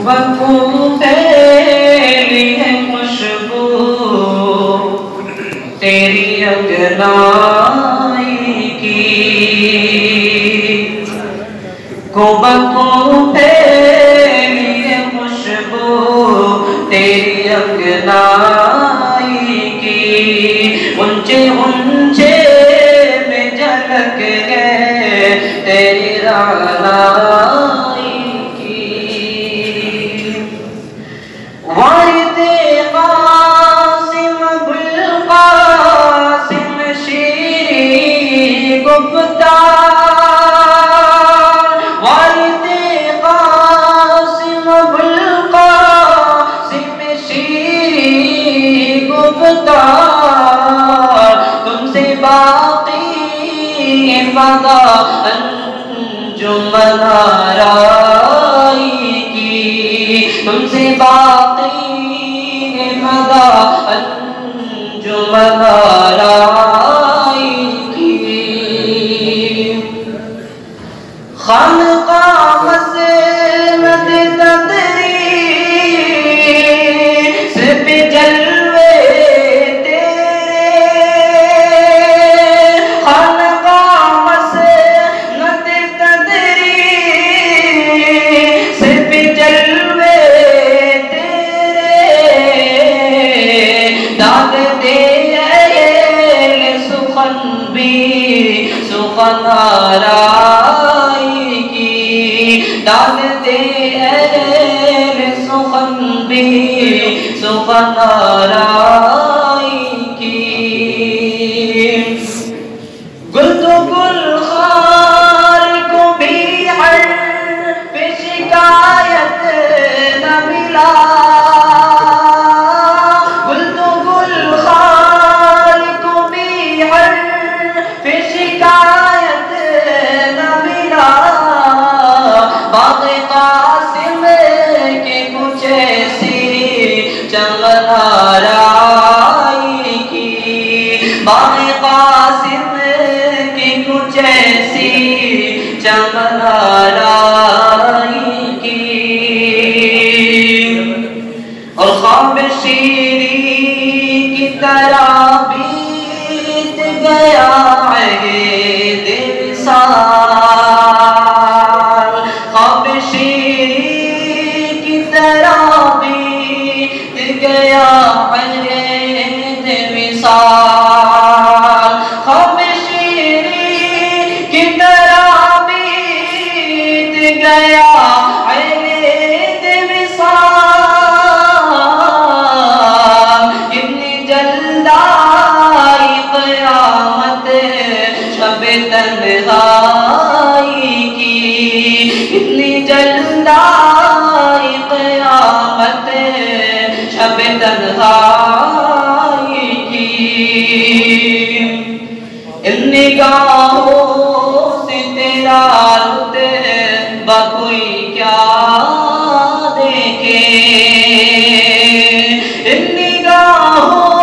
बकूं फैली है खुशबू तेरी अंगनाई की, बकूं फैली है खुशबू तेरी अंगनाई की, ऊंचे ऊंचे में झलक है तेरी रानाई की। वारिदे कासिम अबुल कासिम शीरी गुप्ता, वारिदे कासिम अबुल कासिम शीरी गुप्ता, तुमसे बाकी वदा अंजुमन आराई की, तुमसे बाकी वदा अंजुमन आराई की। खानका मसनद तदरीस पे जलवे तेरे, खानका मसनद तदरीस पे जलवे तेरे, दाद दे सुखन भी सुखन आराई की, दाद दे सुखन भी सुखन आराई की। गुल तो गुल खार को भी हर पे शिकायत न मिला, गुल तो गुल खार को भी हर पे शिकायत न मिला, बाग़ कासिम के कुछ ऐसी चमन आराई की, बाग़ कासिम की कुछ ऐसी चमन आराई की। और ख्वाब शीरी की तरह बीत गया है दिल साल, ख्वाब शीरी की तरह बीत गया है दिल साल, ख्वाब शीरी की तरह बीत गया है दिल साल, इतनी जल्दाई क़यामत शब तन्हाई की, इतनी जल्दाई क़यामत शब तन्हाई की। इन निगाहों से तेरा रुतबा कोई क्या देखे, इन निगाहों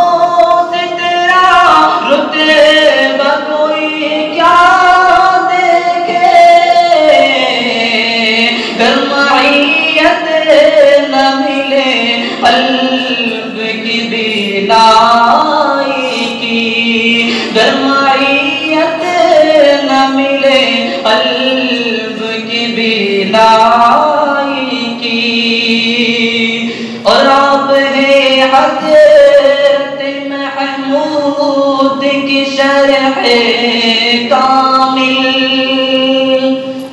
से तेरा रुतबा कोई क्या देखे, गरमाइयत न मिले क़ल्ब की बीनाई की, गरमाइयत न मिले क़ल्ब की बीनाई की। और आप है हज़रत महमूद की शरह कामिल,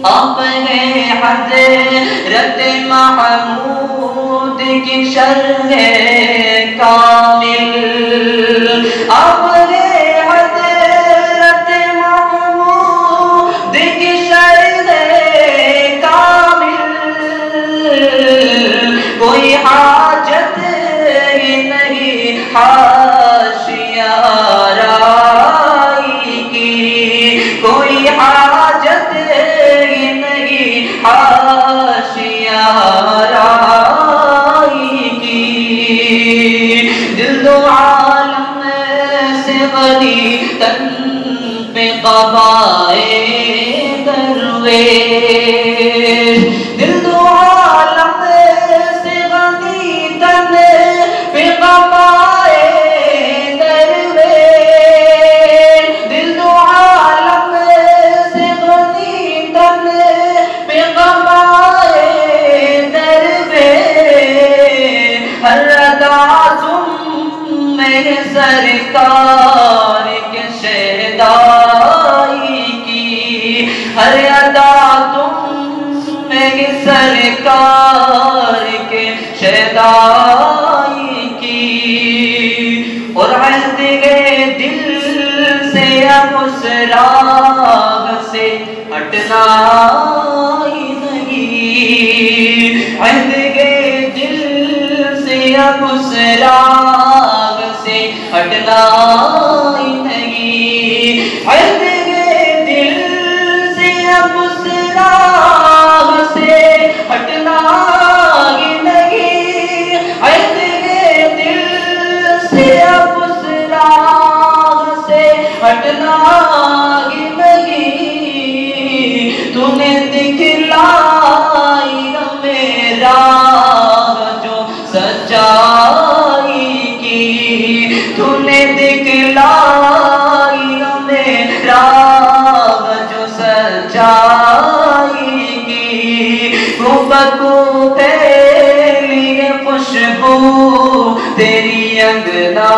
आप है हज़रत महमूद की शरह कामिल, आप है हज़रत महमूद की शरह कामिल, कोई हाजत ही नहीं हाशिया आराई की, कोई हाजत ही नहीं हाशिया आराई की। दिल दो आलम से गनी तन पे क़बाए दरवेश, दिल दो आलम हर अदा मेरे सरकार के शहदाई की, हर अदा तुम मेरे सरकार के शहदाई की। और अहद गए दिल से अब उस राग से हटना ही नहीं, अहद गए दिल से अब उस राग से हटना ही नहीं, अहद गए दिल से अब उस राग से हटना ही नहीं, अहद गए दिल से अब उस राग से हटना ही नहीं। तूने दिखलाई मेरा जो सच्चाई की, तूने दिखलाई मेरा जो सच्चाई की। गुबको फैली खुशबू तेरी अंगना